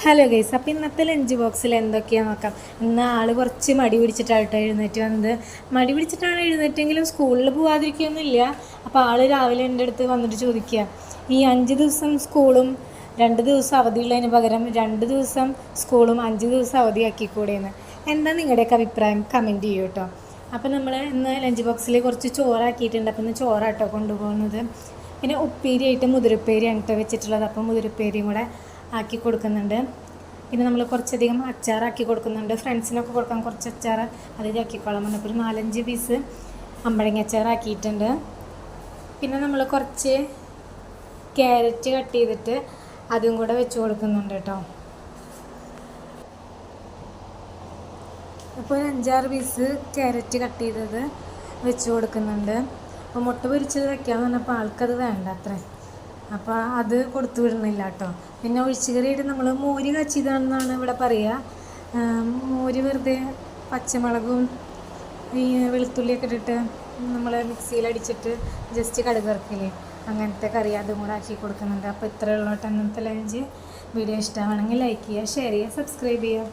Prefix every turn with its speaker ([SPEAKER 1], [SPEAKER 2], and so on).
[SPEAKER 1] Hello guys, അപ്പോൾ ഇന്നത്തെ lunch ബോക്സിൽ എന്തൊക്കെയാണെന്ന് നോക്കാം. ഇന്ന് ആൾ കുറച്ച് മടി പിടിച്ചിട്ടാട്ടോ എഴുന്നേറ്റ് വന്നത്. മടി പിടിച്ചിട്ടാണ് എഴുന്നേറ്റെങ്കിലും സ്കൂളിൽ പോകാതിരിക്കുകയൊന്നുമില്ല. അപ്പോൾ ആൾ രാവിലെ എൻ്റെ അടുത്ത് വന്നിട്ട് ചോദിക്കുക, ഈ 5 ദിവസം സ്കൂളും 2 ദിവസം അവധിയുള്ളതിന് പകരം 2 ദിവസം സ്കൂളും 5 ദിവസം അവധിയാക്കിക്കൂടെയെന്ന്. എന്താ നിങ്ങളുടെയൊക്കെ അഭിപ്രായം? കമൻറ്റ് ചെയ്യൂ കേട്ടോ. അപ്പോൾ നമ്മൾ ഇന്ന് ലഞ്ച് ബോക്സിൽ കുറച്ച് ചോറാക്കിയിട്ടുണ്ട്. അപ്പോൾ ഇന്ന് ചോറാട്ടോ കൊണ്ടുപോകുന്നത്. പിന്നെ ഉപ്പേരിയായിട്ട് മുതിരപ്പേരിയാണ് കേട്ടോ വെച്ചിട്ടുള്ളത്. അപ്പോൾ മുതിരപ്പേരിയും കൂടെ ആക്കി കൊടുക്കുന്നുണ്ട്. പിന്നെ നമ്മൾ കുറച്ചധികം അച്ചാറാക്കി കൊടുക്കുന്നുണ്ട്. ഫ്രണ്ട്സിനൊക്കെ കൊടുക്കാൻ കുറച്ച് അച്ചാർ അതിൽ ആക്കിക്കോളാൻ പറഞ്ഞപ്പോൾ ഒരു 4-5 പീസ് അമ്പഴങ്ങ അച്ചാറാക്കിയിട്ടുണ്ട്. പിന്നെ നമ്മൾ കുറച്ച് ക്യാരറ്റ് കട്ട് ചെയ്തിട്ട് അതും കൂടെ വെച്ച് കൊടുക്കുന്നുണ്ട് കേട്ടോ. അപ്പോൾ ഒരു 5-6 പീസ് ക്യാരറ്റ് കട്ട് ചെയ്തത് വെച്ച് കൊടുക്കുന്നുണ്ട്. അപ്പോൾ മുട്ട പൊരിച്ചത് വെക്കാമെന്ന് പറഞ്ഞപ്പോൾ ആൾക്കത് വേണ്ട അത്രേ. അപ്പോൾ അത് കൊടുത്തു വിടണില്ല കേട്ടോ. പിന്നെ ഒഴിച്ചുകറിയായിട്ട് നമ്മൾ മോര് കാച്ചിയതാണെന്നാണ് ഇവിടെ പറയുക. മോര് വെറുതെ പച്ചമുളകും ഈ വെളുത്തുള്ളിയൊക്കെ ഇട്ടിട്ട് നമ്മൾ മിക്സിയിലടിച്ചിട്ട് ജസ്റ്റ് കടുക് ഇറക്കില്ലേ, അങ്ങനത്തെ കറി അതും കൂടെ ആക്കി കൊടുക്കുന്നുണ്ട്. അപ്പോൾ ഇത്രയുള്ള ഇന്നത്തെ ലഞ്ച്. വീഡിയോ ഇഷ്ടമാണെങ്കിൽ ലൈക്ക് ചെയ്യുക, ഷെയർ ചെയ്യുക, സബ്സ്ക്രൈബ് ചെയ്യുക.